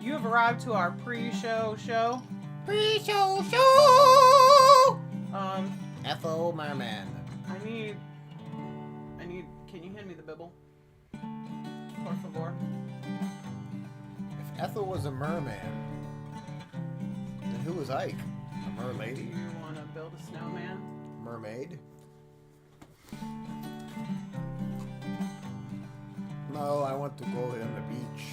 You have arrived to our pre-show show. Pre-show show! F.O. Merman. I need, can you hand me the Bibble? Por favor. If Ethel was a merman, then who was Ike? A Do merlady? you want to build a snowman? Mermaid? No, I want to go on the beach.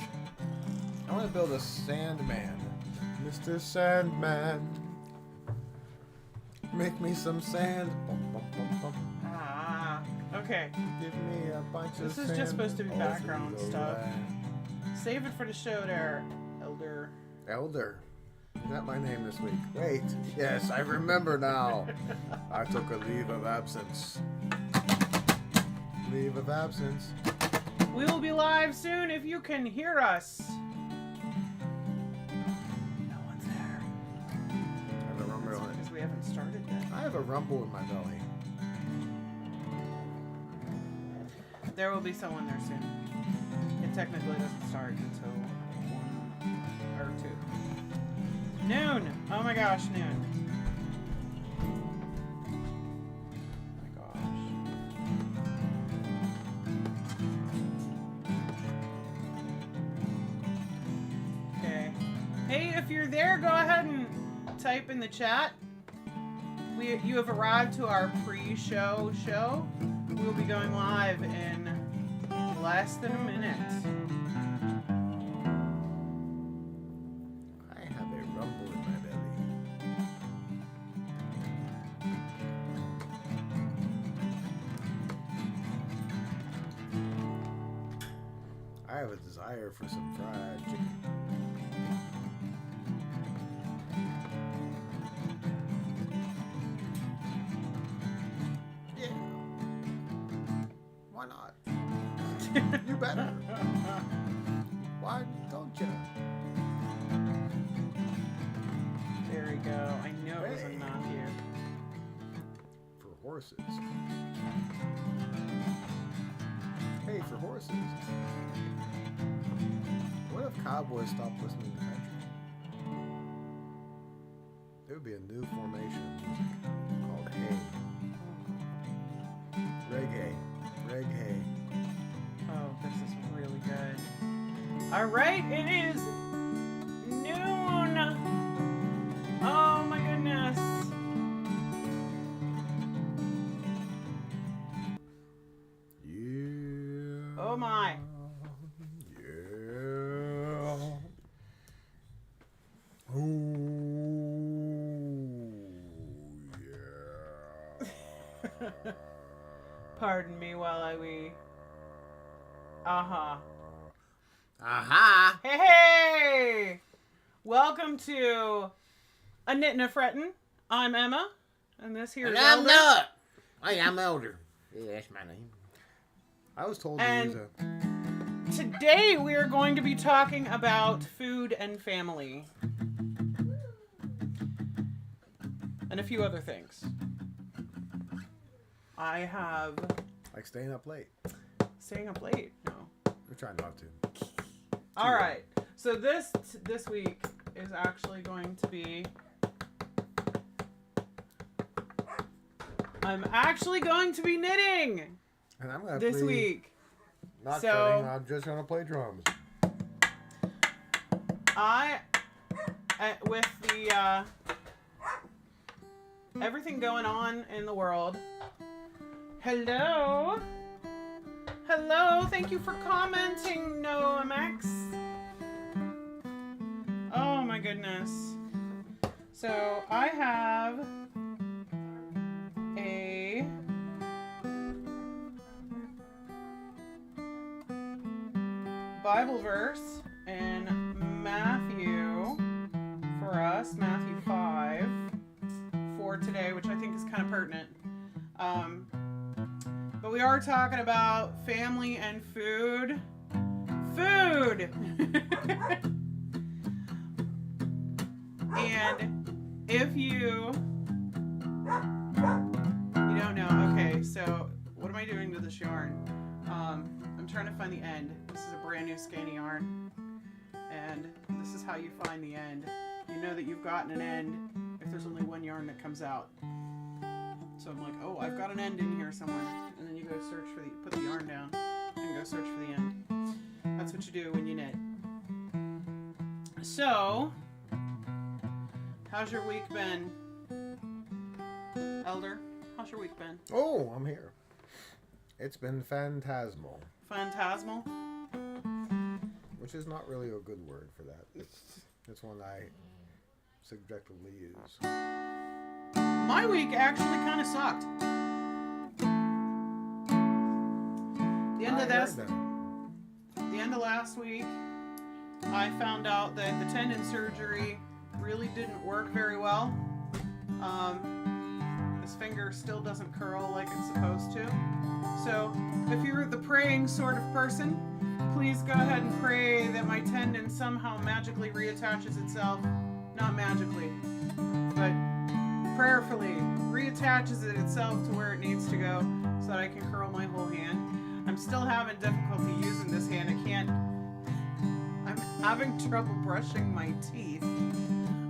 I want to build a Sandman. Mr. Sandman, make me some sand. Bum, bum, bum, bum. Ah, okay. Give me a bunch of This sand. is just supposed to be all background through the stuff. land. Save it for the show there, Elder. Elder. Is that my name this week? Wait. Yes, I remember now. I took a leave of absence. Leave of absence. We will be live soon if you can hear us. No one's there. I have a rumble. Because we haven't started yet. I have a rumble in my belly. There will be someone there soon. It technically doesn't start until 1 or 2. Noon! Oh my gosh, noon. Oh my gosh. Okay. Hey, if you're there, go ahead and type in the chat. You have arrived to our pre-show show. We will be going live in less than a minute. I have a rumble in my belly. I have a desire for some fried chicken. Yeah. Why not? You better. Why don't you? There we go. I know it was a Hey. Matthew. For horses. Hey, for horses. What if cowboys stopped listening to country? There would be a new formation of music called hay. Reggae. Reggae. Oh, this is really good. Alright, it is noon. Oh my goodness. Yeah. Oh my. Yeah. Oh, yeah. Pardon me while I wee. Uh-huh. Aha! Hey, hey! Welcome to A Knittin' a Frettin'. I'm Emma, and this here is And I'm Elder. not. Hey, I'm Elder. Yeah, that's my name. I was told to And- use a... Today we are going to be talking about food and family. And a few other things. I have... Like staying up late. Staying up late? No. We're trying not to. Alright. So this week is actually going to be... I'm actually going to be knitting And I'm gonna this play, week. Not So- knitting, I'm just gonna play drums. With the, everything going on in the world. Hello? Hello, thank you for commenting, NoMX. Oh my goodness. So, I have a Bible verse in Matthew for us, Matthew 5 for today, which I think is kind of pertinent. But we are talking about family and food. Food! And if you don't know, okay, so what am I doing to this yarn? I'm trying to find the end. This is a brand new skeiny yarn. and this is how you find the end. You know that you've gotten an end if there's only one yarn that comes out. So I'm like, oh, I've got an end in here somewhere. And then you go search for put the yarn down and go search for the end. That's what you do when you knit. So, how's your week been? Elder, how's your week been? Oh, I'm here. It's been phantasmal. Phantasmal? Which is not really a good word for that. It's one I subjectively use. My week actually kind of sucked. The end of last week, I found out that the tendon surgery really didn't work very well. This finger still doesn't curl like it's supposed to. So if you're the praying sort of person, please go ahead and pray that my tendon somehow magically reattaches itself. Not magically, but prayerfully reattaches it itself to where it needs to go so that I can curl my whole hand. I'm still having difficulty using this hand. I'm having trouble brushing my teeth.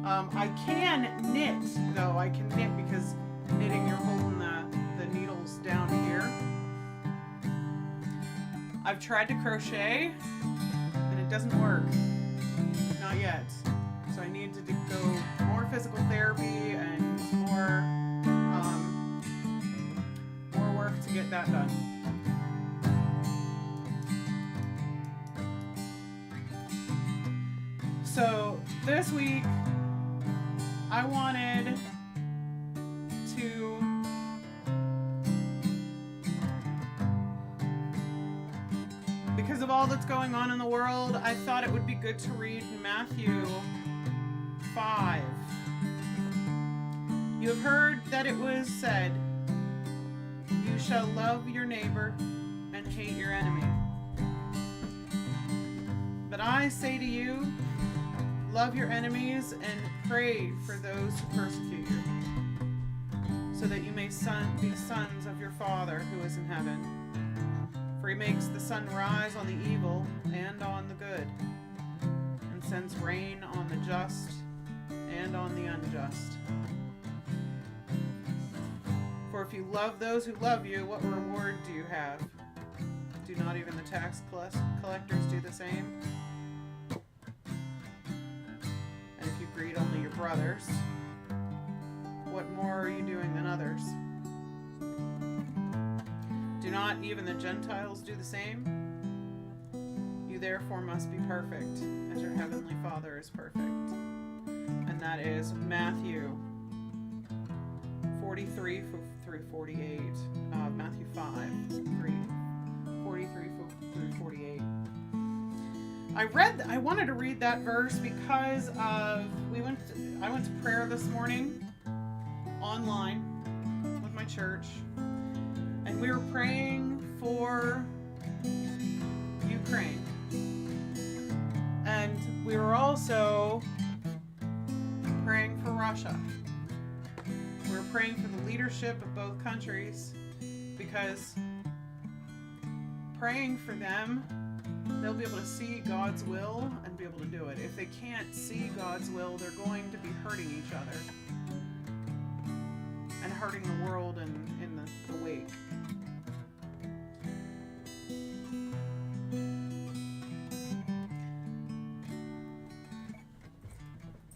I can knit, though. I can knit because knitting, you're holding the needles down here. I've tried to crochet, and it doesn't work. Not yet. So I need to go more physical therapy and more work to get that done. So this week, I wanted to because of all that's going on in the world, I thought it would be good to read Matthew 5. You have heard that it was said, you shall love your neighbor and hate your enemy. But I say to you, love your enemies and pray for those who persecute you, so that you may be sons of your Father who is in heaven. For he makes the sun rise on the evil and on the good, and sends rain on the just and on the unjust. For if you love those who love you, what reward do you have? Do not even the tax collectors do the same? And if you greet only your brothers, what more are you doing than others? Do not even the Gentiles do the same? You therefore must be perfect, as your heavenly Father is perfect. And that is Matthew 43 through 48. Matthew 5, 43 through 48. I wanted to read that verse because I went to prayer this morning online with my church. And we were praying for Ukraine. And we were also praying for Russia. We were praying for the leadership of both countries because praying for them, they'll be able to see God's will and be able to do it. If they can't see God's will, they're going to be hurting each other and hurting the world in the wake.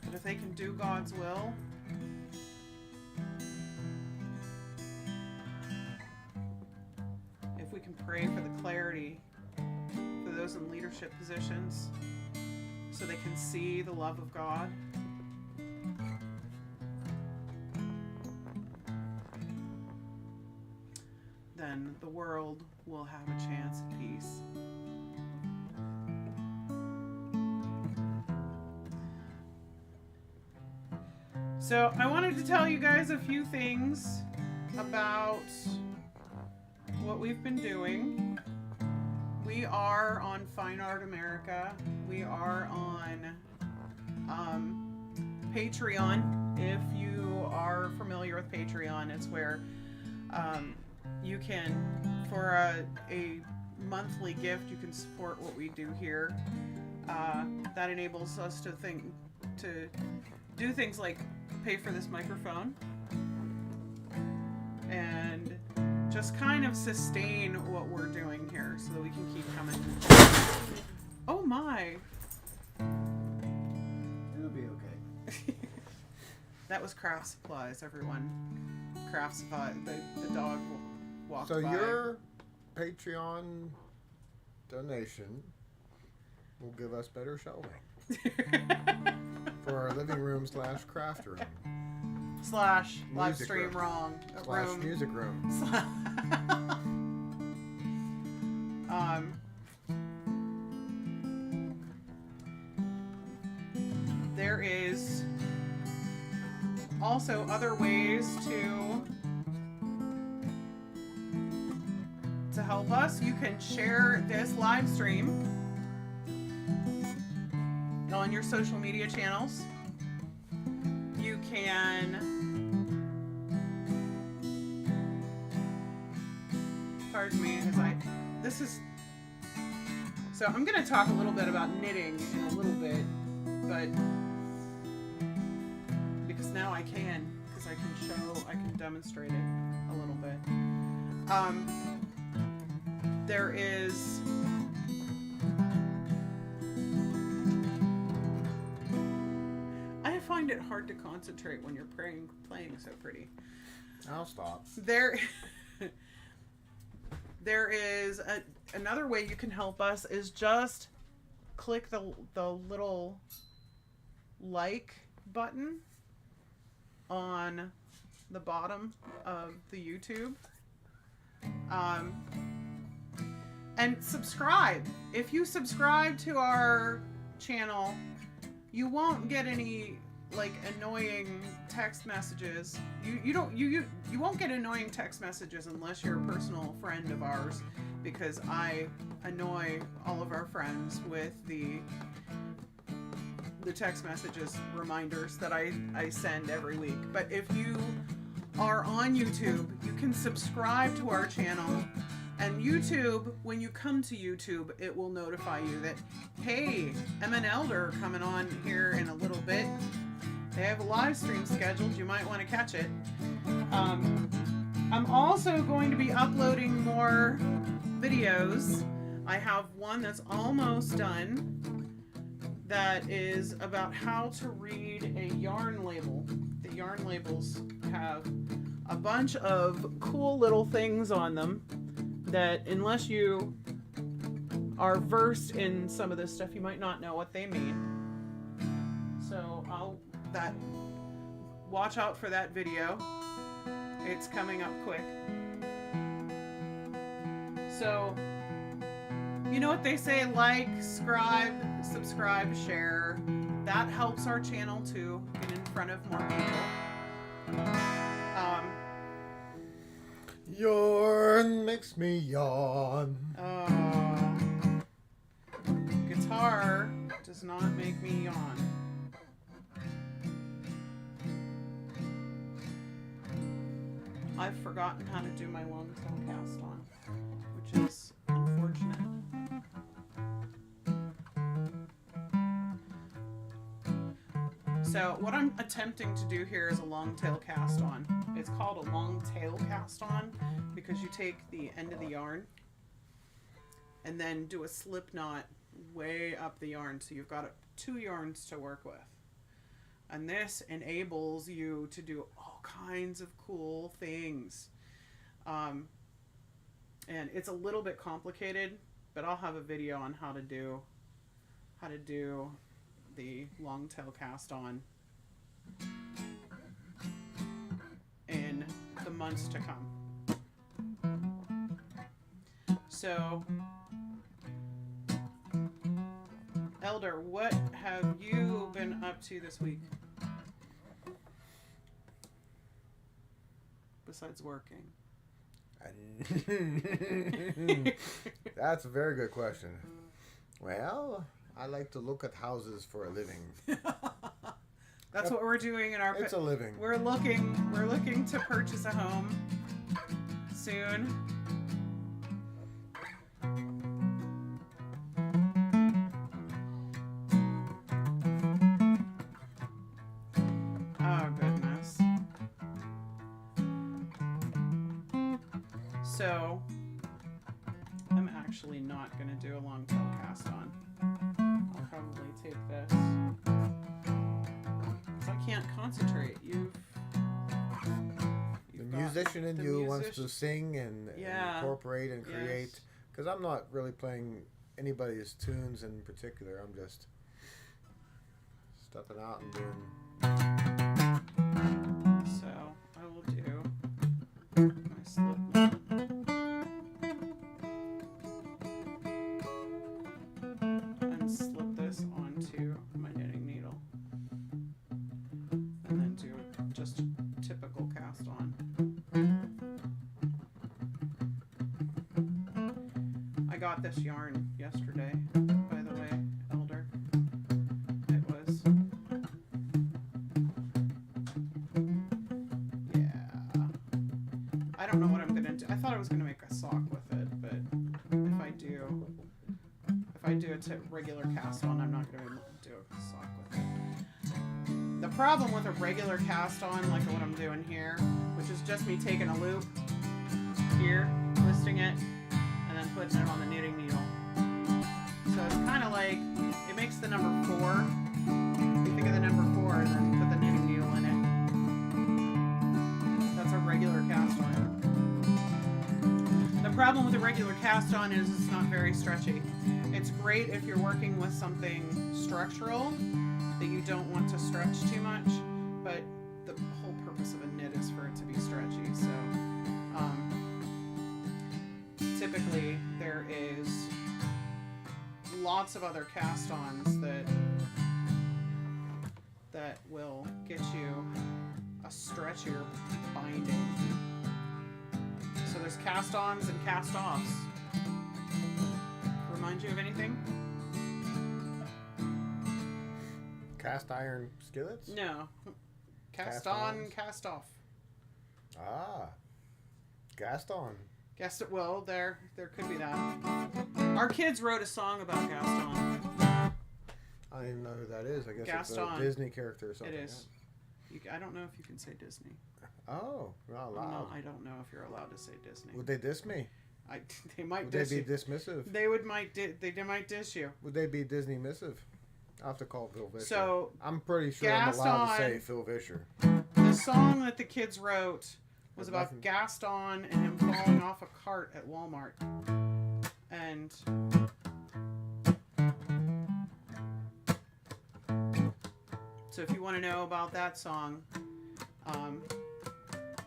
But if they can do God's will, if we can pray for the clarity for those in leadership positions so they can see the love of God, then the world will have a chance at peace. So I wanted to tell you guys a few things about what we've been doing. We are on Fine Art America. We are on Patreon. If you are familiar with Patreon, it's where you can, for a monthly gift, you can support what we do here. that enables us to do things like pay for this microphone and just kind of sustain what we're doing here so that we can keep coming. Oh my. It'll be okay. That was craft supplies, everyone. Craft supplies. The dog walked So by. your Patreon donation will give us better shelving for our living room / craft room / Music Livestream room. wrong. / room. music room. There is also other ways to help us. You can share this live stream on your social media channels. You can pardon me as so I'm going to talk a little bit about knitting in a little bit, but because now I can demonstrate it a little bit. There is I find it hard to concentrate when you're playing so pretty. I'll stop. There is another way you can help us is just click the little like button on the bottom of the YouTube. And subscribe. If you subscribe to our channel, you won't get any like annoying text messages. You won't get annoying text messages unless you're a personal friend of ours, because I annoy all of our friends with the text messages reminders that I send every week. But if you are on YouTube, you can subscribe to our channel, and YouTube, when you come to YouTube, it will notify you that, hey, Emma and Elder are coming on here in a little bit. They have a live stream scheduled. You might want to catch it. I'm also going to be uploading more videos. I have one that's almost done that is about how to read a yarn label. The yarn labels have a bunch of cool little things on them that, unless you are versed in some of this stuff, you might not know what they mean. So watch out for that video. It's coming up quick. So, you know what they say, like, subscribe, share. That helps our channel to get in front of more people. Yarn makes me yawn. Guitar does not make me yawn. I've forgotten how to do my long tail cast on, which is unfortunate. So what I'm attempting to do here is a long tail cast on. It's called a long tail cast on because you take the end of the yarn and then do a slip knot way up the yarn, so you've got 2 yarns to work with. And this enables you to do all kinds of cool things. And it's a little bit complicated, but I'll have a video on how to do the long tail cast on in the months to come. So, Elder, what have you been up to this week? Besides working. That's a very good question. Well, I like to look at houses for a living. That's what we're doing in our. It's a living. We're looking to purchase a home soon. So I'm actually not going to do a long tail cast on. I'll probably take this. Because I can't concentrate. The musician in you wants to sing and incorporate and create. Yes. Because I'm not really playing anybody's tunes in particular. I'm just stepping out and doing. So I will do my slip knot. And slip this onto my knitting needle. And then do just a typical cast on. I got this yarn yesterday, by the way, Elder. It was, I don't know what I'm gonna do. I thought I was gonna make a sock with it, but if I do a regular cast on, I'm not gonna be able to do a sock with it. The problem with a regular cast on, like what I'm doing here, which is just me taking a loop here, twisting it, and then putting it on the knitting needle. So it's kind of like, it makes the number 4. You think of the number 4 and then put the knitting needle in it. That's a regular cast on. The problem with a regular cast on is it's not very stretchy. It's great if you're working with something structural that you don't want to stretch too much, but the whole purpose of a knit is for it to be stretchy. So typically there is lots of other cast-ons that will get you a stretchier binding. So there's cast-ons and cast-offs. Remind you of anything? Cast iron skillets? No. Cast Cast-ons? on, cast off. Ah. Cast on. Well, there could be that. Our kids wrote a song about Gaston. I don't even know who that is. I guess Gaston. it's a Disney character or something. It is. I don't know if you can say Disney. Oh, you're not allowed. No, I don't know if you're allowed to say Disney. Would they diss me? They might Would diss they you. be dismissive? They might diss you. Would they be Disney missive? I'll have to call Phil Vischer. So I'm pretty sure I'm allowed to say Phil Vischer. The song that the kids wrote was about Nothing. Gaston and him falling off a cart at Walmart. And so if you want to know about that song,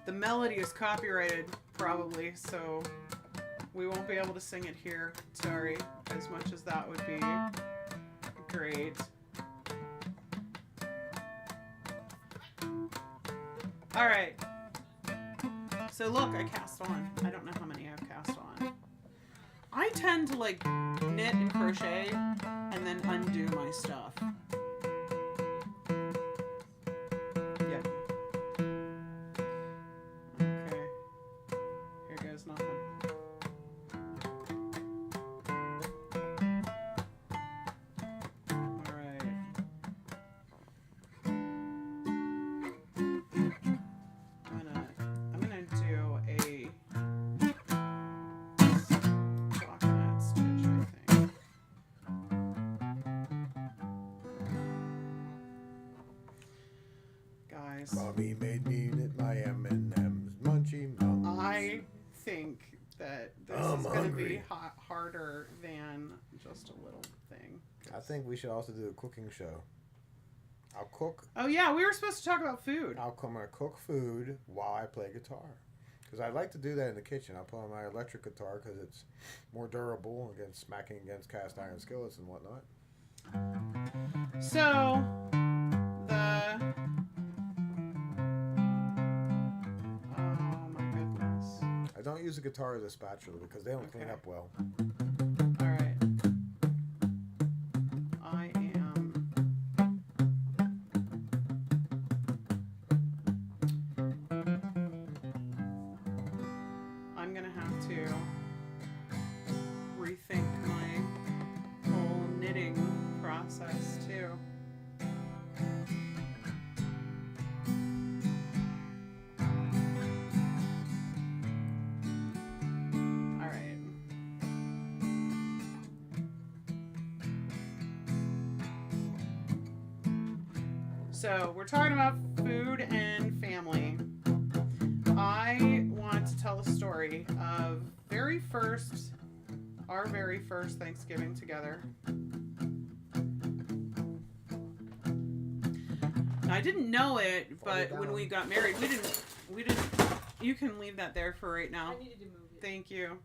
the melody is copyrighted probably, so we won't be able to sing it here. Sorry, as much as that would be great. All right. So look, I cast on. I don't know how many I've cast on. I tend to like knit and crochet and then undo my stuff. Yep. Okay. Here goes nothing. All right. I'm gonna do a stockinette stitch, I think. Guys, Mommy made me knit my M&M's, munchy mums. I think that this I'm is going to be hungry. harder than just a little thing. I think we should also do a cooking show. I'll cook. Oh yeah, we were supposed to talk about food. I'm gonna cook food while I play guitar. Because I like to do that in the kitchen. I'll put on my electric guitar because it's more durable against smacking against cast iron skillets and whatnot. So, oh my goodness. I don't use a guitar as a spatula because they don't clean up well. All right. I am. I'm gonna have to rethink my whole knitting process too. So we're talking about food and family. I want to tell a story of our very first Thanksgiving together. I didn't know it, but when we got married, we didn't. You can leave that there for right now. I needed to move it. Thank you.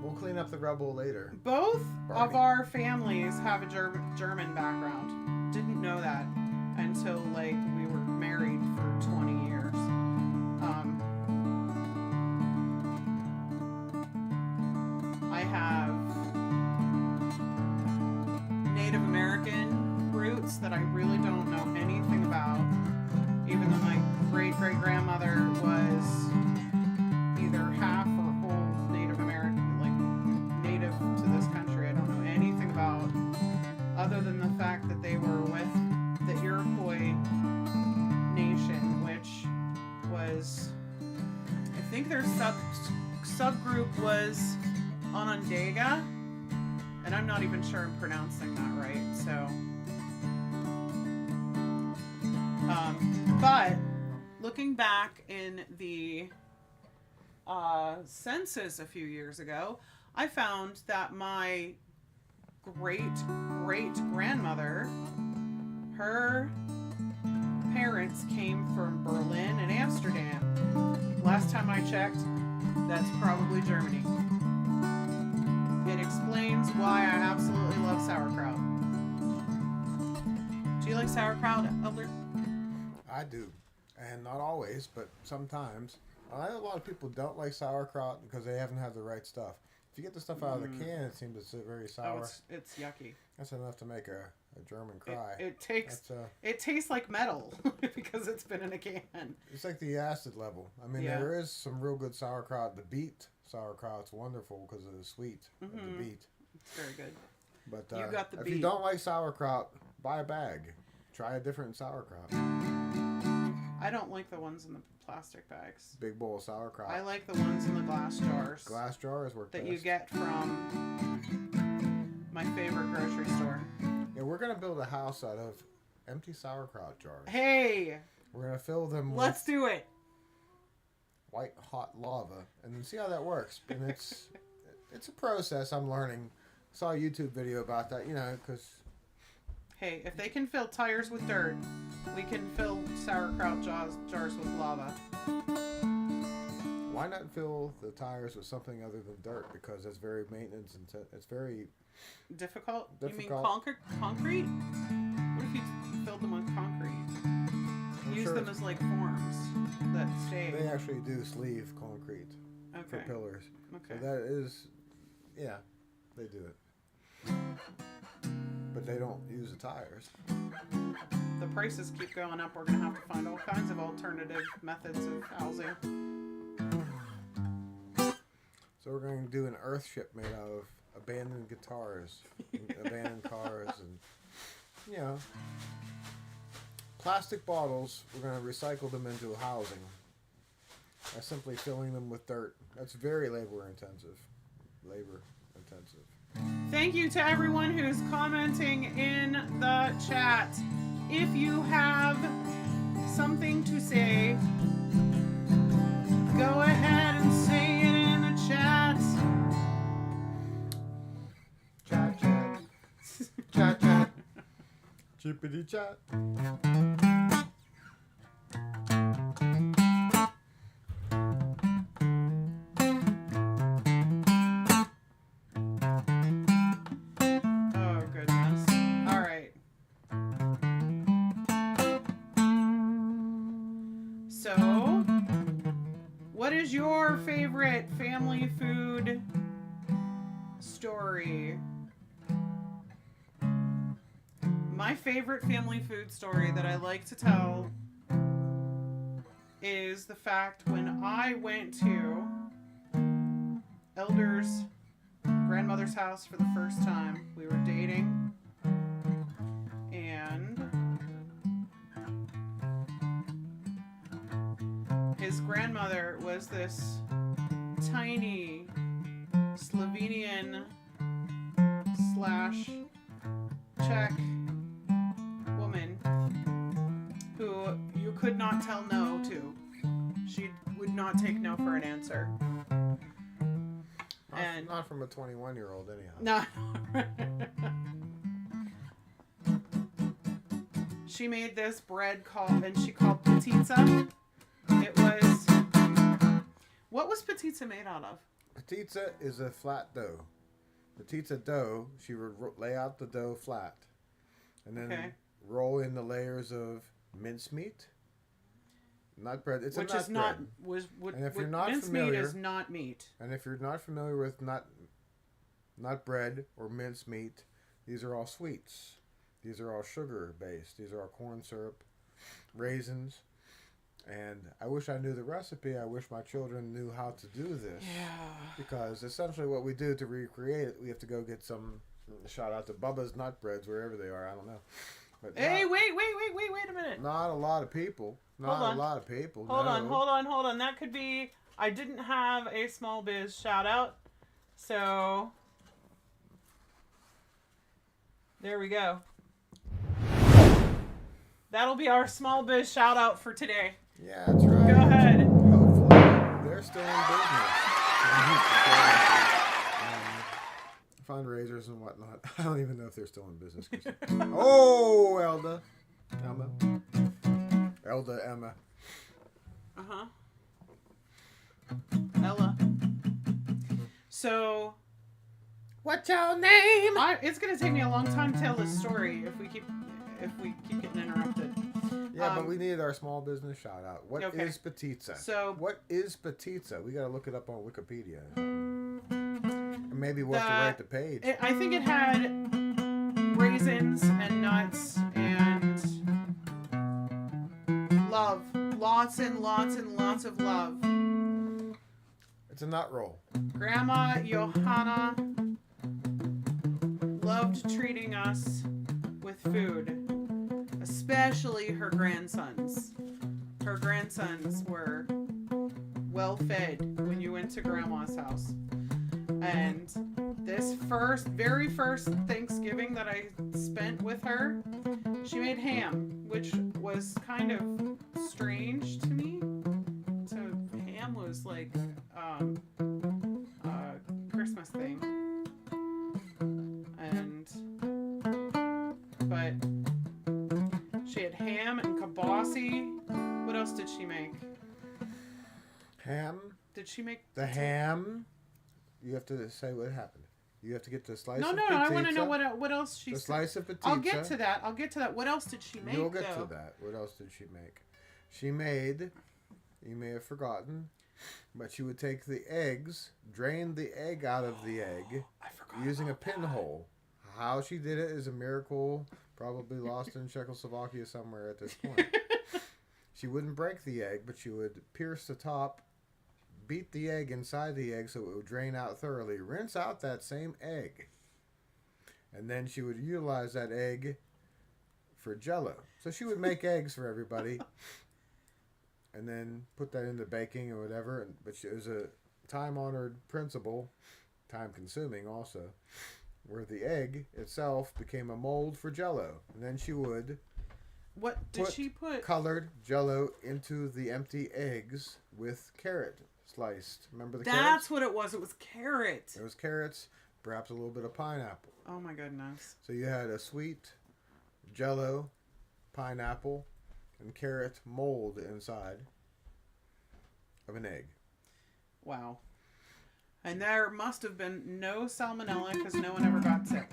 We'll clean up the rubble later. Both Barbie. of our families have a German background. Didn't know that until like we were married for 20 years. I have Native American roots that I really don't know anything about, even though my great-great-grandmother was either half or whole Native American, like native to this country. I don't know anything about, other than the fact that they were with the Iroquois nation, which was, I think their subgroup was Onondaga, and I'm not even sure I'm pronouncing that right, so. But looking back in the census a few years ago, I found that my great-great-grandmother, her parents came from Berlin and Amsterdam. Last time I checked, that's probably Germany. It explains why I absolutely love sauerkraut. Do you like sauerkraut, Elder? I do. And not always, but sometimes. I know a lot of people don't like sauerkraut because they haven't had the right stuff. If you get the stuff out of the can, it seems it's very sour. Oh, it's yucky. That's enough to make a German cry. It tastes like metal because it's been in a can. It's like the acid level. I mean, Yeah. there is some real good sauerkraut. The beet sauerkraut's wonderful because of the sweet of the beet. It's very good. But You got the if beet. you don't like sauerkraut, buy a bag. Try a different sauerkraut. I don't like the ones in the plastic bags. Big bowl of sauerkraut. I like the ones in the glass jars. Glass jars work that best. you get from my favorite grocery store. Yeah, we're gonna build a house out of empty sauerkraut jars. Hey, We're gonna fill them let's with do it. white hot lava and then see how that works. And it's a process. I'm learning. Saw a YouTube video about that. Because Hey, if they can fill tires with dirt, we can fill sauerkraut jars with lava. why not fill the tires with something other than dirt? Because it's very maintenance and it's very Difficult? You mean Difficult. concrete? What if you filled them with concrete? Use sure them as like forms that stay. They actually do sleeve concrete for Okay. pillars. Okay. So that is, yeah, they do it. But they don't use the tires. The prices keep going up. We're going to have to find all kinds of alternative methods of housing. So we're going to do an earth ship made out of abandoned guitars, and abandoned cars, and plastic bottles. We're going to recycle them into housing by simply filling them with dirt. That's very labor intensive. Thank you to everyone who's commenting in the chat. If you have something to say, go ahead and say it in the chat. Chat, chat. Chat, chat. Chippity chat. Oh, goodness. All right. So, what is your favorite family food story? My favorite family food story that I like to tell is the fact when I went to Elder's grandmother's house for the first time. We were dating, and his grandmother was this tiny Slovenian / Czech woman who you could not tell no to. She would not take no for an answer. Not from a 21-year-old, anyhow. No. She made this bread she called Petitza. It was... What was Petitza made out of? Petitza is a flat dough. Petitza dough, she would lay out the dough flat. And then roll in the layers of mincemeat. Not bread. It's Which a nut is not... bread. And if you're not not mincemeat familiar, is not meat. And if you're not familiar with nut bread or mincemeat, these are all sweets. These are all sugar-based. These are all corn syrup, raisins. And I wish I knew the recipe. I wish my children knew how to do this. Yeah. Because essentially what we do to recreate it, we have to go get some, shout out to Bubba's Nut Breads, wherever they are. I don't know. But Hey, wait a minute. Not a lot of people. Not a lot of people. Hold on. That could be... I didn't have a small biz shout out. So... There we go. That'll be our small biz shout out for today. Yeah, that's right. Go ahead. Hopefully they're still in business. Fundraisers and whatnot. I don't even know if they're still in business. Oh, Emma. Uh-huh. Ella. So... What's your name? It's gonna take me a long time to tell this story if we keep getting interrupted. Yeah, but we needed our small business shout out. What is Petitza? So what is Petitza? We gotta look it up on Wikipedia. And maybe we'll have to write the page. I think it had raisins and nuts and love. Lots and lots and lots of love. It's a nut roll. Grandma Johanna loved treating us with food, especially her grandsons. Her grandsons were well fed when you went to Grandma's house. And this very first Thanksgiving that I spent with her, she made ham, which was kind of strange to me. So ham was like a Christmas thing. But she had ham and kibasi. What else did she make? Ham? Did she make the ham? You have to say what happened. You have to get the slice of No, pizza. I want to know what else she The said. slice of pizza. I'll get to that. What else did she make, You'll get to that. What else did she make? She made, you may have forgotten, but she would take the eggs, drain the egg out of the egg using a pinhole. How she did it is a miracle, probably lost in Czechoslovakia somewhere at this point. She wouldn't break the egg, but she would pierce the top, beat the egg inside the egg so it would drain out thoroughly, rinse out that same egg, and then she would utilize that egg for Jell-O. So she would make eggs for everybody and then put that into baking or whatever, but it was a time-honored principle, time-consuming also, where the egg itself became a mold for Jell-O, and then she would put colored Jell-O into the empty eggs with carrot sliced. Remember the carrots? That's what it was. It was carrot. It was carrots, perhaps a little bit of pineapple. Oh my goodness. So you had a sweet Jell-O, pineapple, and carrot mold inside of an egg. Wow. And there must have been no salmonella because no one ever got sick.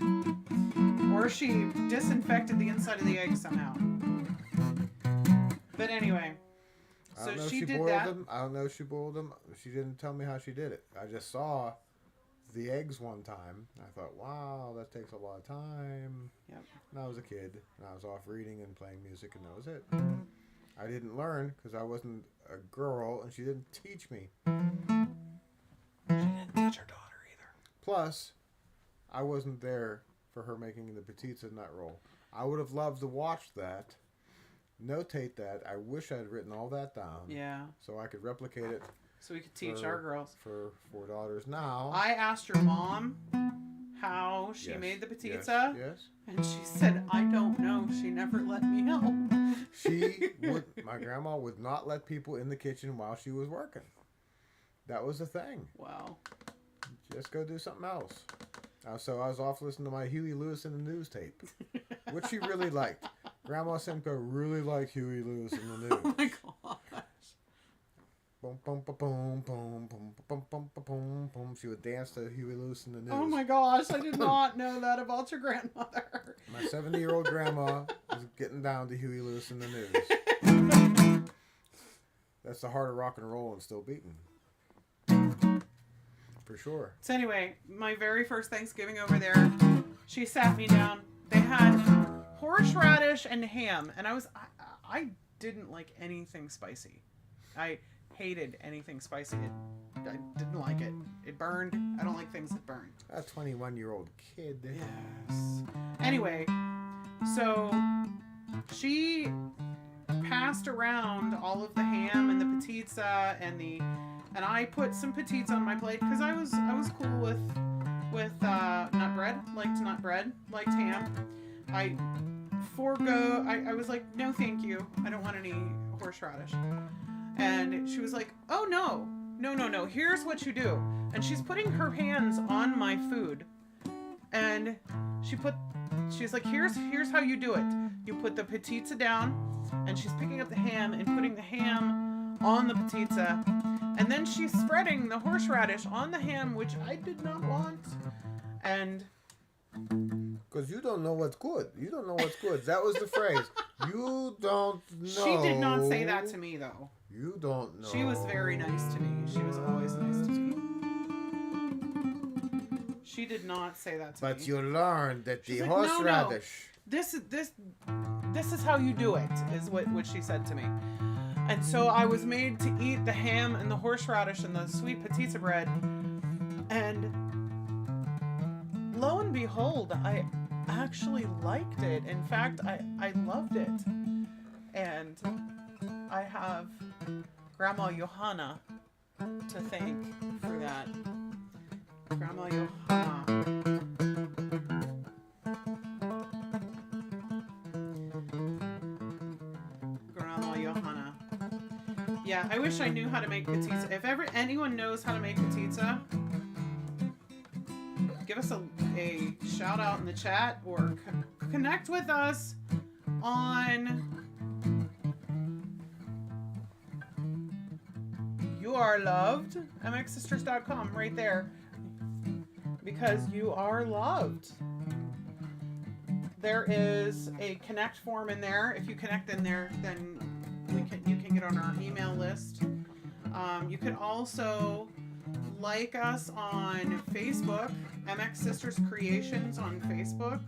Or she disinfected the inside of the egg somehow. But anyway, so she did that. I don't know if she boiled them. She didn't tell me how she did it. I just saw the eggs one time. I thought, wow, that takes a lot of time. Yep. And I was a kid, and I was off reading and playing music, and that was it. I didn't learn because I wasn't a girl, and she didn't teach me. She didn't teach her daughter either. Plus, I wasn't there for her making the Petitza nut roll. I would have loved to watch that, notate that. I wish I had written all that down. Yeah. So I could replicate it. So we could teach our girls. For 4 daughters now. I asked your mom how she Yes, made the pizza. Yes. And she said, I don't know. She never let me help. My grandma would not let people in the kitchen while she was working. That was the thing. Wow. Just go do something else. So I was off listening to my Huey Lewis in the News tape, which she really liked. Grandma Simcoe really liked Huey Lewis in the News. Oh my gosh. Boom, boom, boom, boom, boom, boom, boom, boom, boom, boom. She would dance to Huey Lewis in the News. Oh my gosh, I did not know that about your grandmother. My 70-year-old grandma was getting down to Huey Lewis in the News. That's the heart of rock and roll and still beating. For sure. So anyway, my very first Thanksgiving over there, she sat me down. They had horseradish and ham, and I didn't like anything spicy. I hated anything spicy. I didn't like it. It burned. I don't like things that burn. A 21-year-old kid. Yes. Anyway, so she passed around all of the ham and the patizza and I put some patizza on my plate because I was cool with nut bread, liked ham. I was like, no thank you, I don't want any horseradish. And she was like, oh no, here's what you do. And she's putting her hands on my food, and she's like, here's how you do it. You put the patizza down, and she's picking up the ham and putting the ham on the patizza, and then she's spreading the horseradish on the ham, which I did not want. And because you don't know what's good. You don't know what's good. That was the phrase. You don't know. She did not say that to me, though. You don't know. She was very nice to me. She was always nice to me. She did not say that to me. But you learned that She's the like, horseradish. No. This is how you do it, is what she said to me. And so I was made to eat the ham and the horseradish and the sweet patizza bread. And lo and behold, I actually liked it. In fact, I loved it. And I have Grandma Johanna to thank for that. Grandma Johanna. Grandma Johanna. Yeah, I wish I knew how to make pizza. If anyone knows how to make pizza, give us a shout out in the chat or connect with us on You Are Loved, mxsisters.com, right there, because you are loved. There is a connect form in there. If you connect in there, then you can get on our email list. You can also like us on Facebook, MX Sisters Creations on Facebook.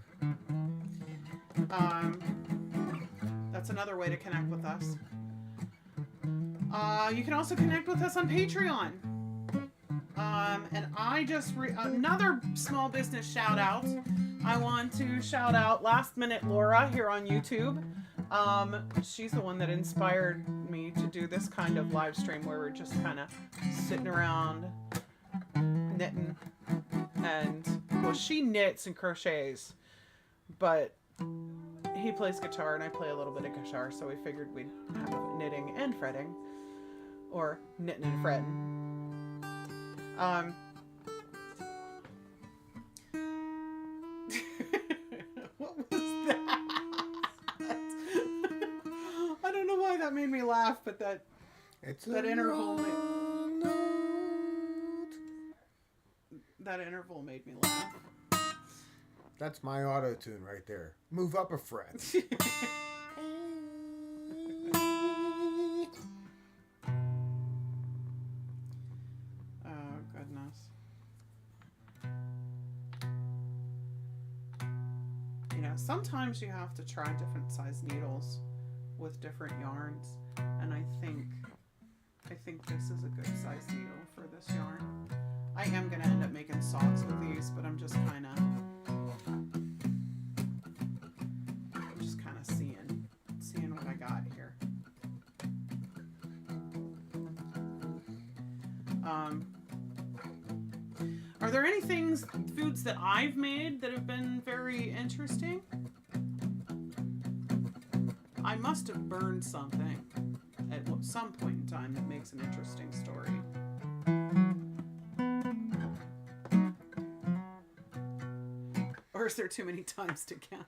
That's another way to connect with us. You can also connect with us on Patreon. And I just another small business shout out. I want to shout out Last Minute Laura here on YouTube. She's the one that inspired me to do this kind of live stream where we're just kind of sitting around knitting, and well, she knits and crochets, but he plays guitar and I play a little bit of guitar, so we figured we'd have knitting and fretting, or knitting and fretting. What was that? I don't know why that made me laugh, but that interval made me laugh. That's my auto tune right there. Move up a fret. Oh, goodness. You know, sometimes you have to try different size needles with different yarns, and I think this is a good size needle for this yarn. I am going to end up making socks with these, but I'm just kind of seeing what I got here. All Are there any foods that I've made that have been very interesting? I must have burned something at some point in time that makes an interesting story. Or is there too many times to count?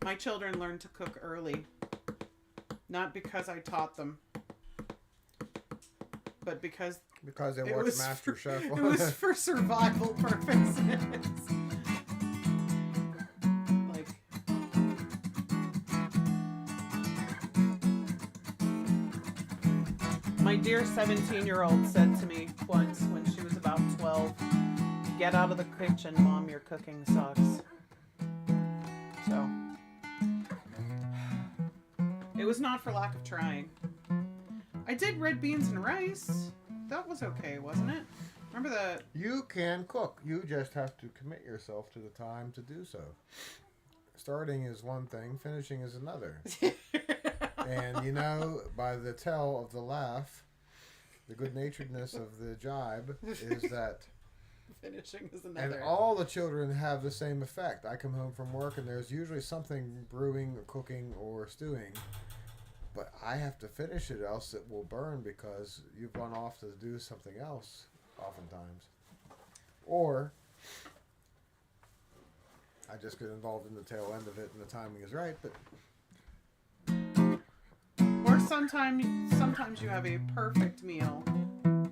My children learned to cook early. Not because I taught them, but because they watched Master Chef. It was for survival purposes. Like, my dear 17-year-old said to me once when she was about 12, "Get out of the kitchen, Mom, your cooking sucks." So, it was not for lack of trying. I did red beans and rice. That was okay, wasn't it? Remember the... You can cook. You just have to commit yourself to the time to do so. Starting is one thing, finishing is another. And, you know, by the tell of the laugh, the good-naturedness of the jibe is that... Finishing is another. And all the children have the same effect. I come home from work and there's usually something brewing or cooking or stewing. But I have to finish it, else it will burn because you've gone off to do something else, oftentimes. Or I just get involved in the tail end of it and the timing is right, but... Or sometimes you have a perfect meal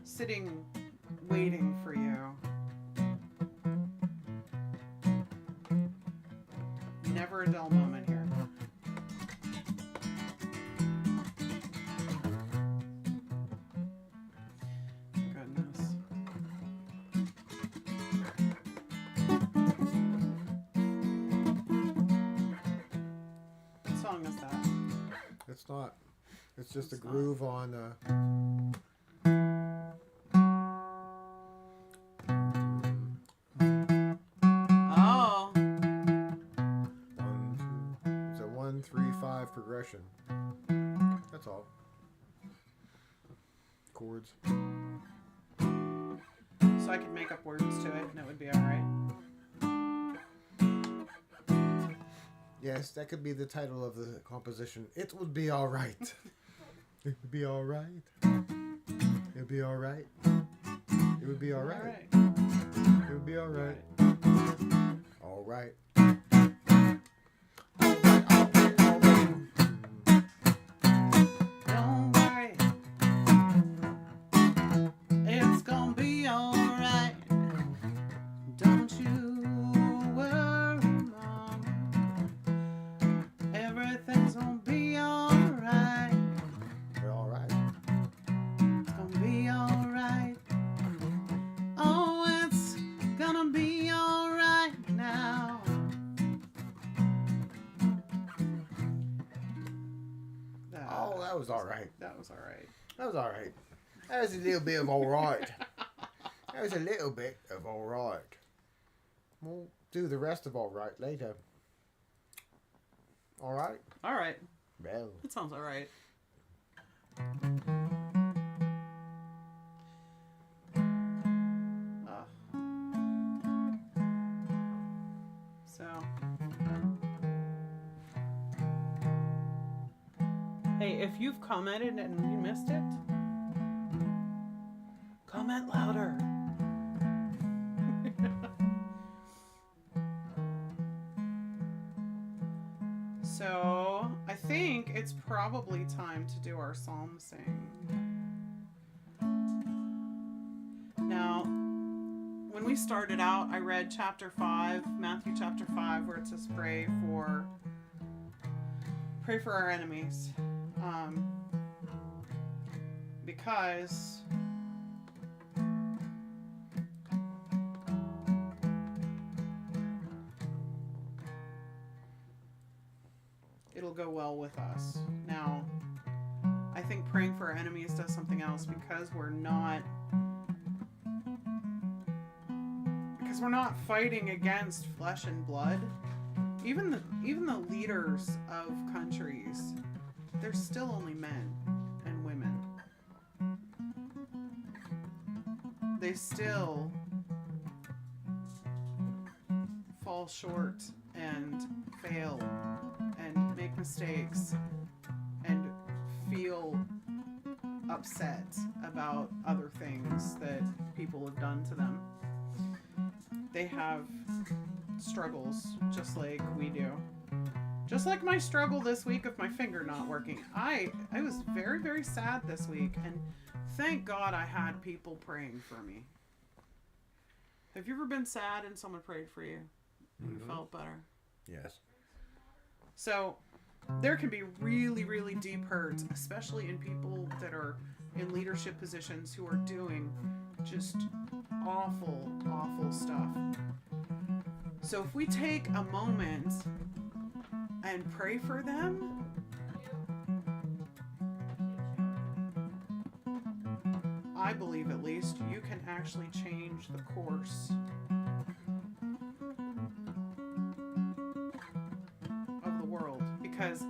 sitting, waiting for you. Never a dull moment here. Goodness. What song is that? It's not. It's just a groove on... Oh. 1-3-5 progression. That's all. Chords. So I could make up words to it and it would be alright. Yes, that could be the title of the composition. It would be alright. It would be alright. It would be alright. It would be alright. It would be alright. Alright. Don't worry. It's gonna be alright. Don't you worry, Mom. Everything's gonna be alright. You're alright. It's gonna be alright. Oh, it's gonna be alright now. Oh, that was alright. That was alright. That was alright. That was a little bit of alright. That was a little bit of alright. We'll do the rest of alright later. Alright? Alright. Well. That sounds alright. So. Hey, if you've commented and you missed it, comment louder. So, I think it's probably time to do our psalm sing. Now, when we started out, I read chapter 5, Matthew chapter 5, where it says pray for our enemies. Because it'll go well with us. Now, I think praying for our enemies does something else because we're not fighting against flesh and blood. Even the leaders of countries, they're still only men and women. they still fall short and fail and make mistakes and feel upset about other things that people have done to them. They have struggles just like we do. Just like my struggle this week of my finger not working. I was very, very sad this week, and thank God I had people praying for me. Have you ever been sad and someone prayed for you and you felt better? Yes. So there can be really, really deep hurts, especially in people that are in leadership positions who are doing just awful, awful stuff. So if we take a moment and pray for them, I believe at least you can actually change the course of the world, because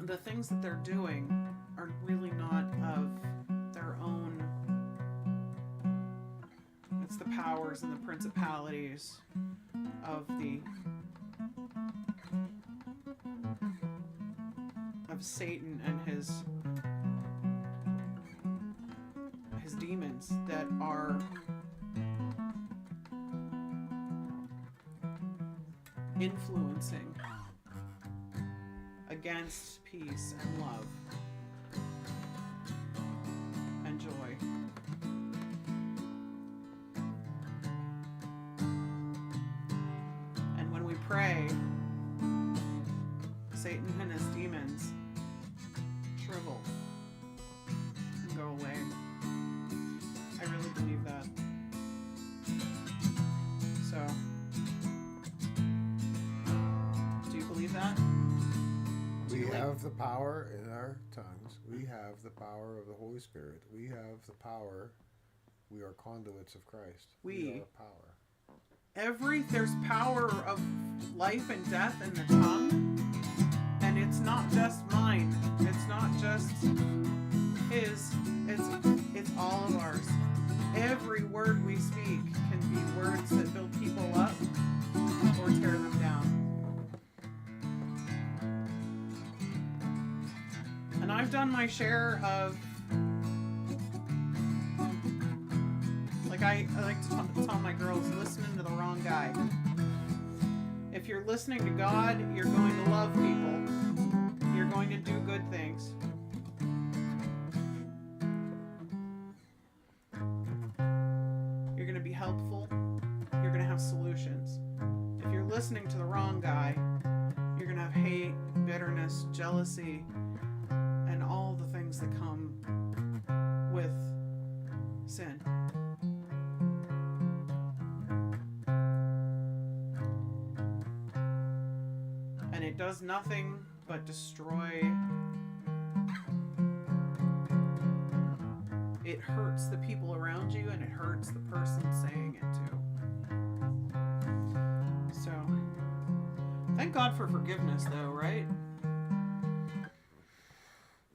the things that they're doing are really not of their own. It's the powers and the principalities of Satan and his demons that are influencing against peace and love and joy. And when we pray, Satan and his demons shrivel and go away. I really believe that. So, do you believe that? We have the power in our tongues. We have the power of the Holy Spirit. We have the power. We are conduits of Christ. We are power. There's power of life and death in the tongue. And it's not just mine. It's not just his. It's all of ours. Every word we speak can be words that build people up or tear them down. And I've done my share of, like I like to tell my girls, listening to the wrong guy. If you're listening to God, you're going to love people. You're going to do good things. You're going to be helpful. You're going to have solutions. If you're listening to the wrong guy, you're going to have hate, bitterness, jealousy, and all the things that come with sin. And it does nothing but destroy. It hurts the people around you, and it hurts the person saying it too. So, thank God for forgiveness, though, right?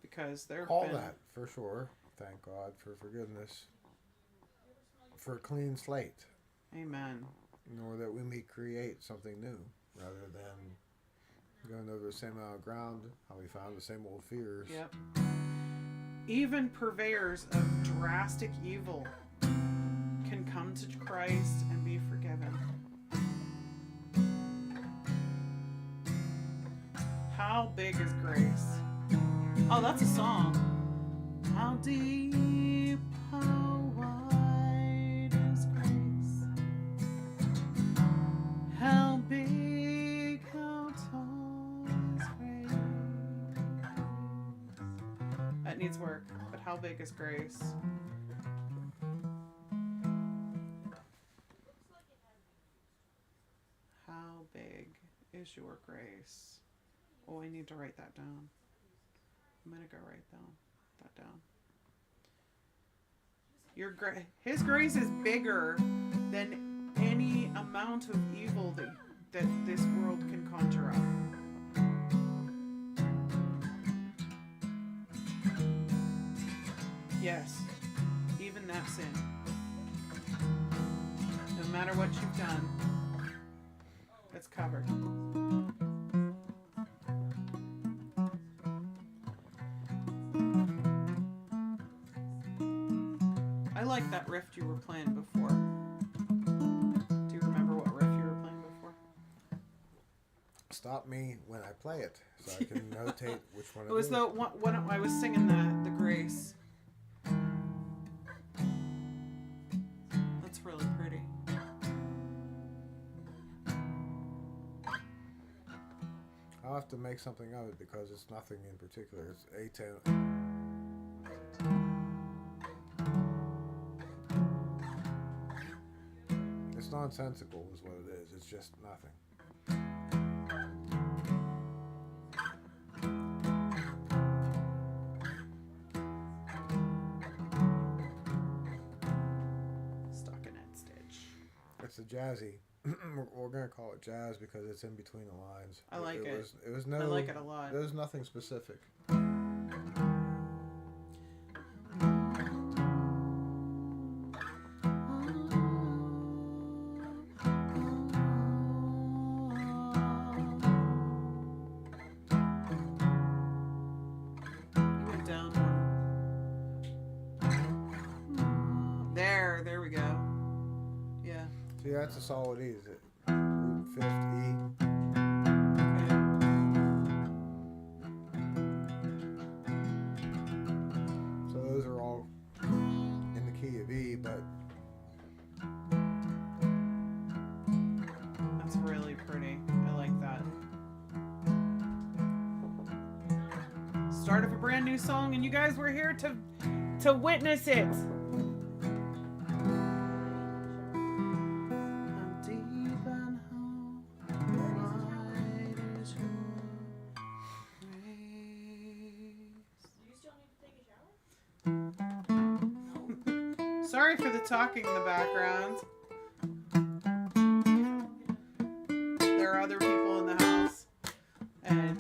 Because there have been... that, for sure. Thank God for forgiveness. For a clean slate. Amen. Nor that we may create something new, rather than going over the same amount of ground, how we found the same old fears. Yep. Even purveyors of drastic evil can come to Christ and be forgiven. How big is grace? Oh, that's a song. How deep, how wide is grace? How big, how tall is grace? That needs work, but how big is grace? How big is your grace? Oh, I need to write that down. I'm gonna go write that down. His grace is bigger than any amount of evil that this world can conjure up. Yes, even that what you've done. It's covered. I like that riff you were playing before. Do you remember what riff you were playing before? Stop me when I play it, so I can notate which one It was is. the one when I was singing the Grace. That's really pretty. I'll have to make something of it because it's nothing in particular. It's A10. It's nonsensical is what it is. It's just nothing. Stockinette stitch. It's a jazzy. We're gonna call it jazz because it's in between the lines. I like it. It was no. I like it a lot. There's nothing specific. Went down more. There we go. Yeah. See, that's a solid E. Is it root fifth E? Okay. So those are all in the key of E, but That's really pretty. I like that. Start of a brand new song, and you guys were here to witness it. How deep and how wide is your grace? Sorry for the talking in the background. There are other people in the house, and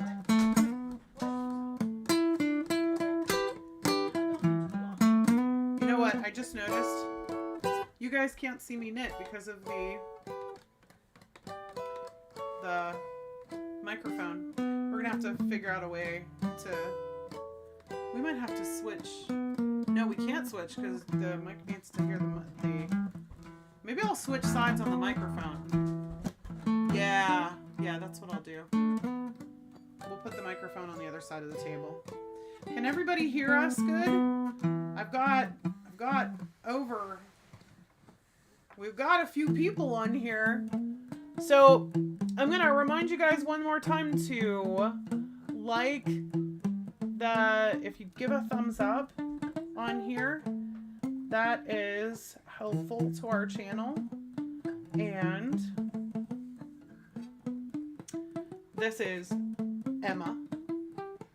you know what? I just noticed you guys can't see me knit because of the microphone. We're gonna have to figure out a way to. We might have to switch. No, we can't switch because the mic needs to hear the. Maybe I'll switch sides on the microphone. Yeah, that's what I'll do. We'll put the microphone on the other side of the table. Can everybody hear us good? I've got over. We've got a few people on here. So I'm gonna remind you guys one more time to like if you give a thumbs up on here, that is helpful to our channel. And this is Emma,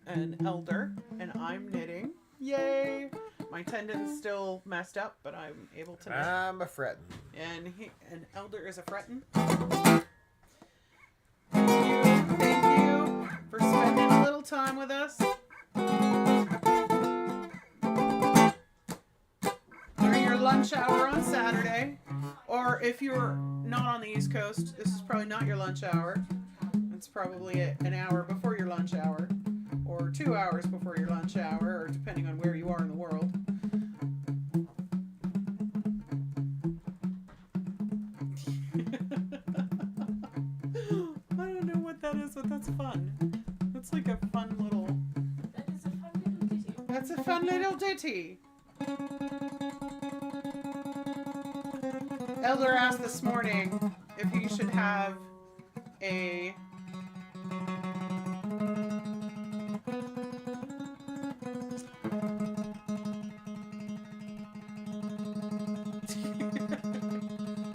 an elder, and I'm knitting. Yay! My tendon's still messed up, but I'm able to knit. I'm a Frettin. And an elder is a Frettin. Thank you for spending a little time with us during your lunch hour on Saturday. Or if you're not on the East Coast, this is probably not your lunch hour. It's probably an hour before your lunch hour, or 2 hours before your lunch hour, or depending on where you are in the world. I don't know what that is, but that's fun. That's like a fun little... That is a fun little ditty. That's a fun little ditty. Elder asked this morning if he should have a...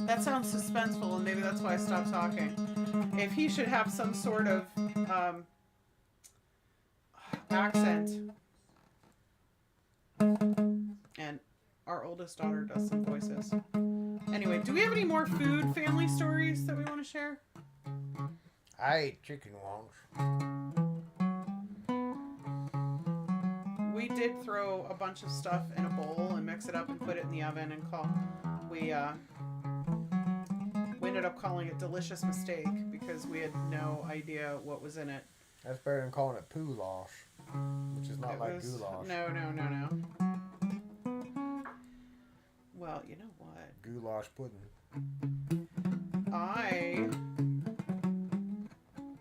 That sounds suspenseful, and maybe that's why I stopped talking. If he should have some sort of accent. And our oldest daughter does some voices. Anyway, do we have any more food family stories that we want to share? I ate chicken once. We did throw a bunch of stuff in a bowl and mix it up and put it in the oven and ended up calling it Delicious Mistake because we had no idea what was in it. That's better than calling it goulash, which is not It like was, goulash. No. Well, you know what? Goulash pudding.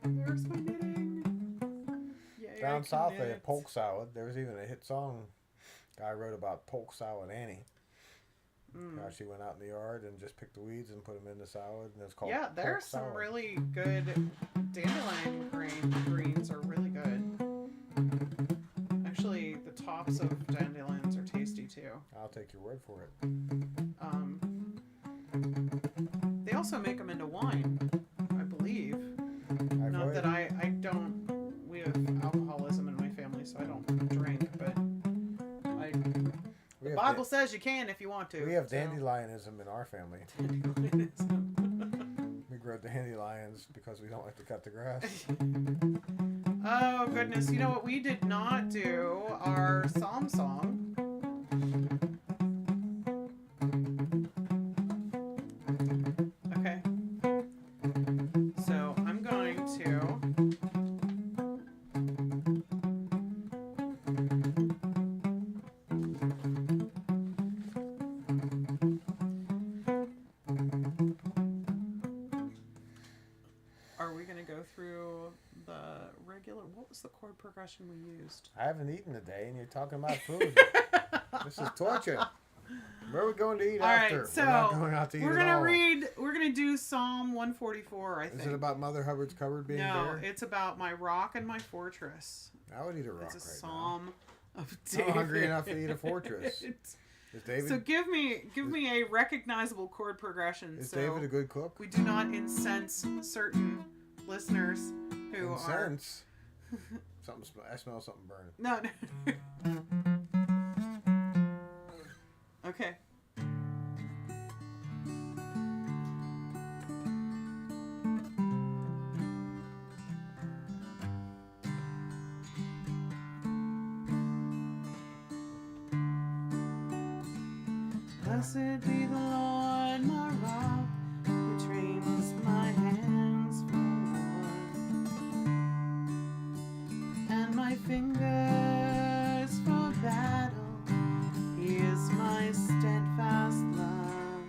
Where's my knitting? Yay, Down I south can they knit. had polk salad. There was even a hit song guy wrote about polk salad Annie. How she went out in the yard and just picked the weeds and put them in the salad, and it's called Yeah, there's polk some salad. really good dandelion greens are really good. Actually, the tops of dandelions are tasty too. I'll take your word for it. They also make them into wine, I believe. I've Not heard. that I don't. We have alcoholism in my family, so I don't drink. But We the have Bible says you can if you want to. we have so. dandelionism in our family. Dandelionism. We grow dandelions because we don't like to cut the grass. Oh goodness! You know what? We did not do our psalm song. Okay. So I'm going to. Are we going to go through the regular? What was the chord progression we used? I haven't eaten today, and you're talking about food. This is torture. Where are we going to eat All right, after? so we're not going out to eat we're at gonna all. read. We're gonna do Psalm 144. I think. Is it about Mother Hubbard's cupboard being No, bare? it's about my rock and my fortress. I would eat a rock It's a right psalm of now. David. I'm hungry enough to eat a fortress. Is David? So give me a recognizable chord progression. Is so David a good cook? we do not incense certain listeners who are. Incense? I smell something burning. No. Okay. Blessed be the Lord, my rock, who trains my hands for war, and my fingers for battle. He is my steadfast love,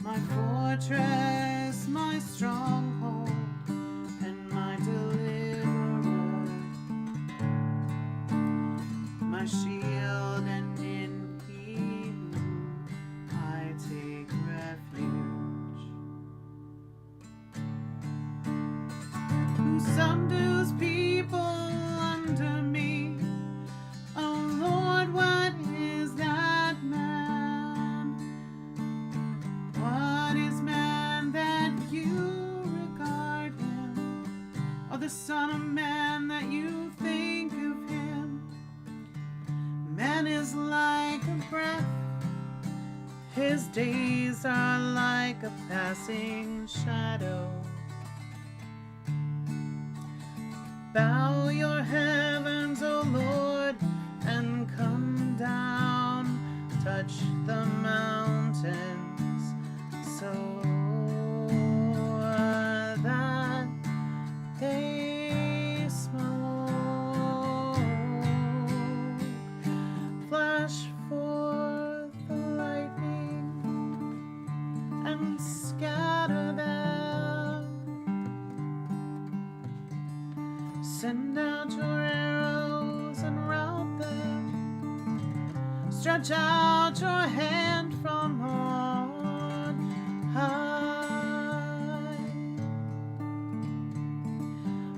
my fortress, my stronghold, and my deliverer, my shield, and in him I take refuge. Who subdues people under me? Oh Lord, what is that man? What is man that you regard him? Or the Son of Man that you think of him? Man is like a breath, his days are like a passing shadow. Bow your heavens, O Lord, and come down, touch the mountains, so that they smoke. Flash forth the lightning and scatter them. Send out your arrows and rout them. Stretch out your hand from on high.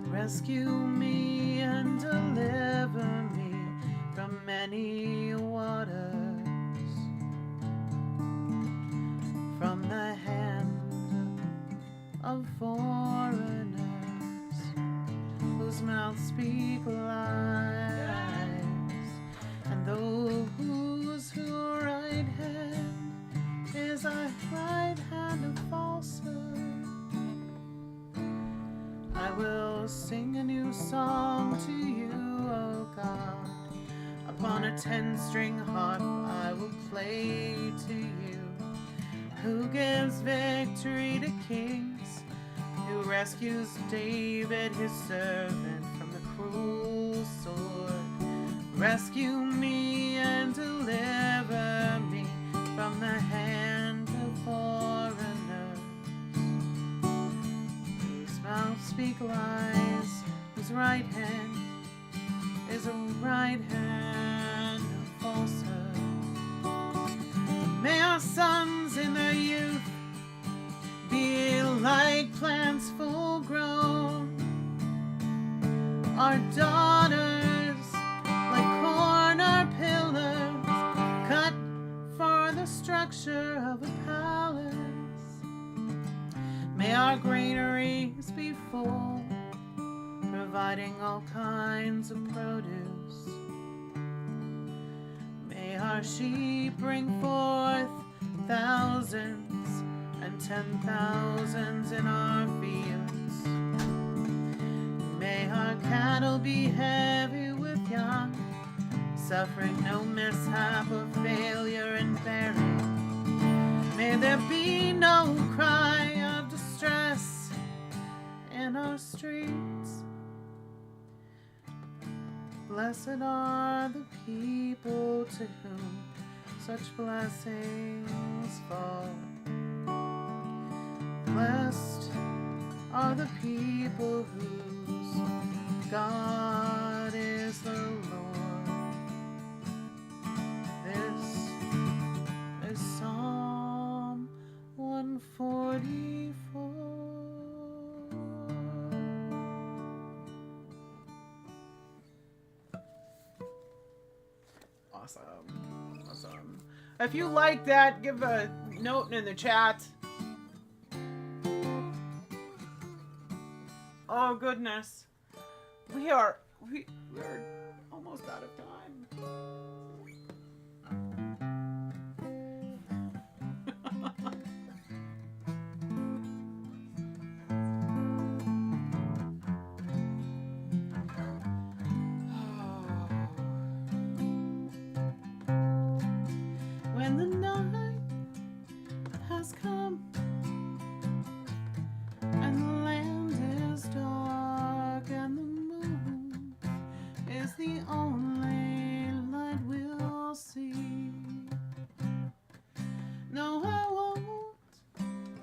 Rescue me and deliver me from many waters, from the hand of foreigners, whose mouths speak lies, and those whose right hand is a right hand of falsehood. I will sing a new song to you, O God. Upon a 10-string harp I will play to you. who gives victory to kings, who rescues David, his servant, from the cruel sword. Rescue me and deliver me from the hand of foreigners, whose mouth speak lies, whose right hand is a right hand of falsehood. May our sons in their youth be like plants full grown, our daughters like corn or pillars cut for the structure of a palace. May our granaries be full, providing all kinds of produce. May our sheep bring forth thousands and 10,000s in our fields. May our cattle be heavy with young, suffering no mishap or failure in bearing. May there be no cry of distress in our streets. Blessed are the people to whom such blessings fall. Blessed are the people whose God is the Lord. This is Psalm 144. Awesome. If you like that, give a note in the chat. Oh goodness. We're almost out of time. When the night has come and the land is dark and the moon is the only light we'll see. No, I won't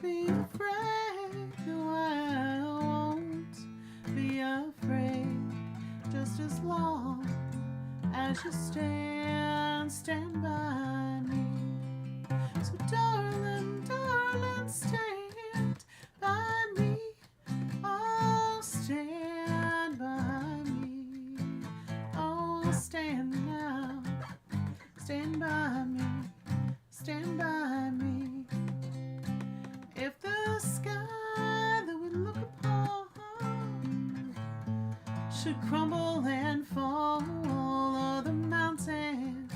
be afraid. No, I won't be afraid. Just as long as you stand by me. So darling, stand by me. Oh, stand by me. Oh, stand now. Stand by me. Stand by me. If the sky that we look upon should crumble and fall, or the mountains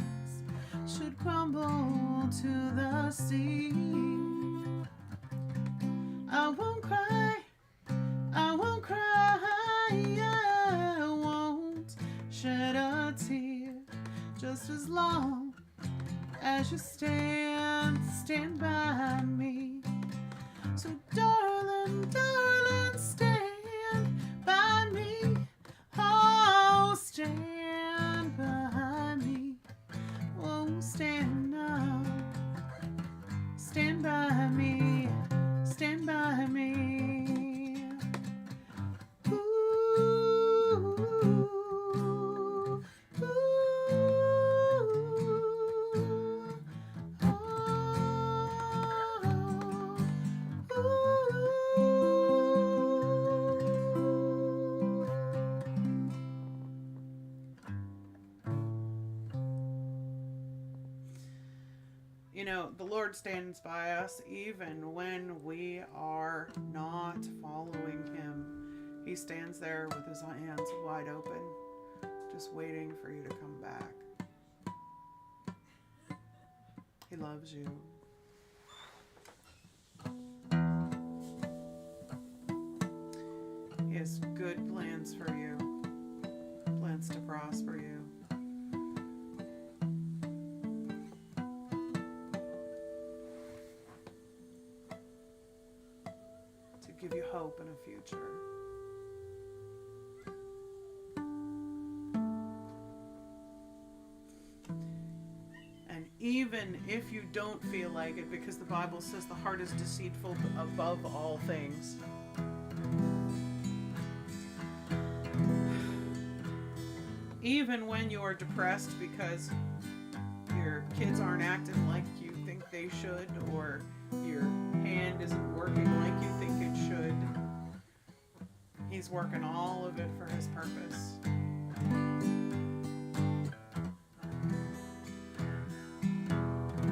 should crumble to the sea, I won't cry, I won't cry, I won't shed a tear, just as long as you stand by me. So darling, stand by me. Oh, stand by me. Oh, stand now. Stand by me. Stand by me. Ooh, ooh, You know, the Lord stands by us even when we are not following Him. He stands there with His hands wide open, just waiting for you to come back. He loves you. He has good plans for you, plans to prosper you. to give you hope and a future. And even if you don't feel like it, because the Bible says the heart is deceitful above all things, even when you are depressed because your kids aren't acting like you think they should, or your hand isn't working like you think it should, He's working all of it for His purpose.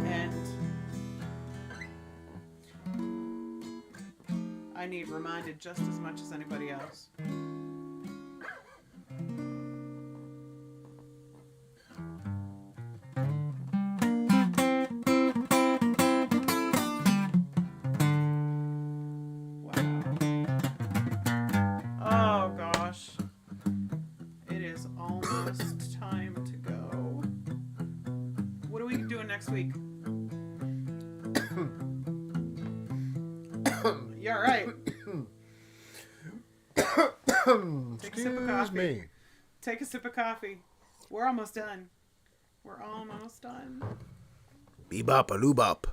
And I need reminded just as much as anybody else. Next week. Yeah, right. Take a sip of coffee. Me. Take a sip of coffee. We're almost done. We're almost done. Bebop a loobop.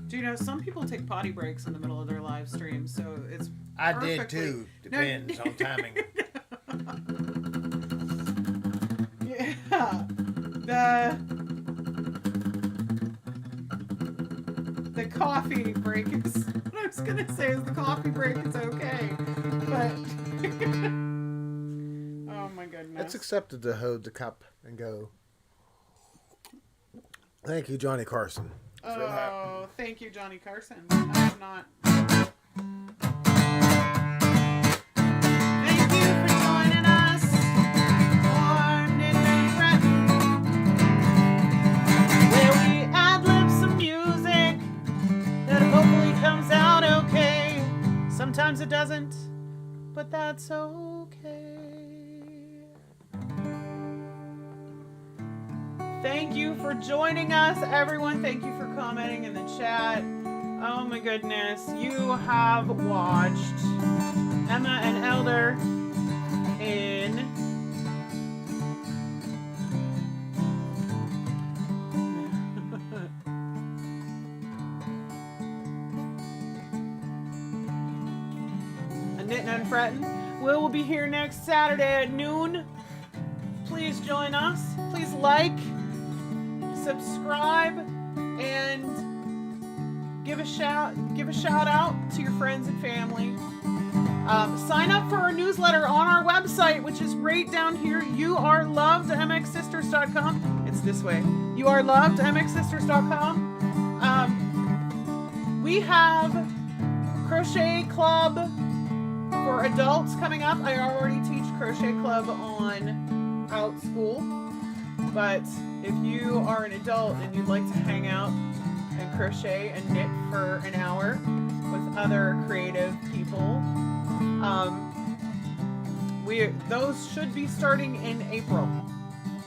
Do you know some people take potty breaks in the middle of their live streams, so it's I did too. Depends on timing. Yeah. The coffee break is what I was gonna say is the coffee break is okay. But oh my goodness. It's accepted to hold the cup and go. Thank you, Johnny Carson. Oh, thank you, Johnny Carson. I have not. Thank you for joining us for Knittin and Frettin, where we ad-lib some music that hopefully comes out okay. Sometimes it doesn't, but that's okay. Thank you for joining us, everyone. Thank you for commenting in the chat. Oh my goodness. You have watched Emma and Elder in Knittin and Frettin. We will be here next Saturday at noon. Please join us. Please like, subscribe, and give a shout out to your friends and family. Sign up for our newsletter on our website, which is right down here. youareloved.mxsisters.com. It's this way. youareloved.mxsisters.com. We have Crochet Club for adults coming up. I already teach Crochet Club on OutSchool, but if you are an adult and you'd like to hang out and crochet and knit for an hour with other creative people, those should be starting in April.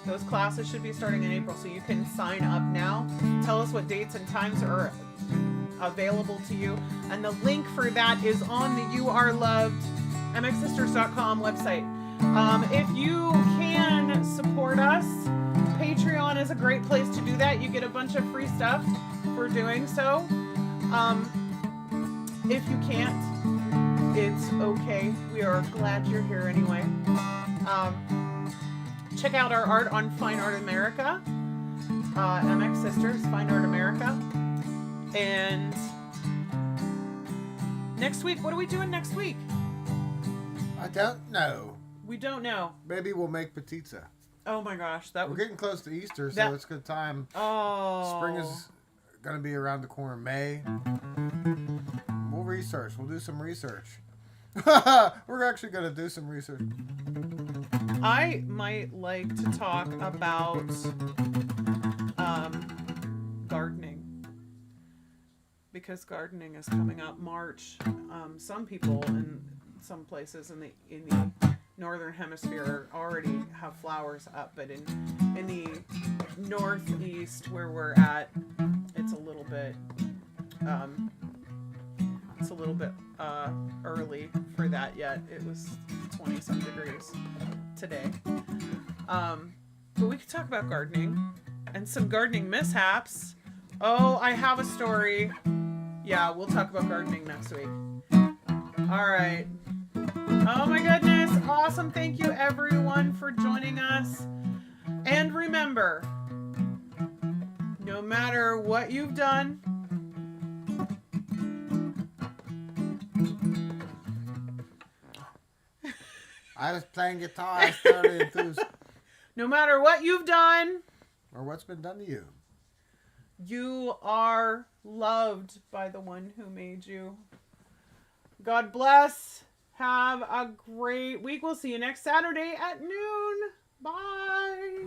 Those classes should be starting in April, so you can sign up now. Tell us what dates and times are available to you, and the link for that is on the youareloved.mxsisters.com website. If you can support us, Patreon is a great place to do that. You get a bunch of free stuff for doing so. If you can't, it's okay. We are glad you're here anyway. Check out our art on Fine Art America. MX Sisters, Fine Art America. And next week, what are we doing next week? I don't know. We don't know. Maybe we'll make pizza. Oh my gosh, We're getting close to Easter, so it's a good time. Oh. Spring is going to be around the corner. May. We'll research. We'll do some research. We're actually going to do some research. I might like to talk about gardening, because gardening is coming up March. Some people in some places in the northern hemisphere already have flowers up, but in the northeast where we're at, it's a little bit it's a little bit early for that yet. It was 20 some degrees today. But we could talk about gardening and some gardening mishaps. Oh, I have a story. Yeah, we'll talk about gardening next week. All right. Oh my goodness. Awesome. Thank you everyone for joining us. And remember, no matter what you've done, I was playing guitar. I started enthused. no matter what you've done, Or what's been done to you. you are loved by the one who made you. God bless. Have a great week. We'll see you next Saturday at noon. Bye.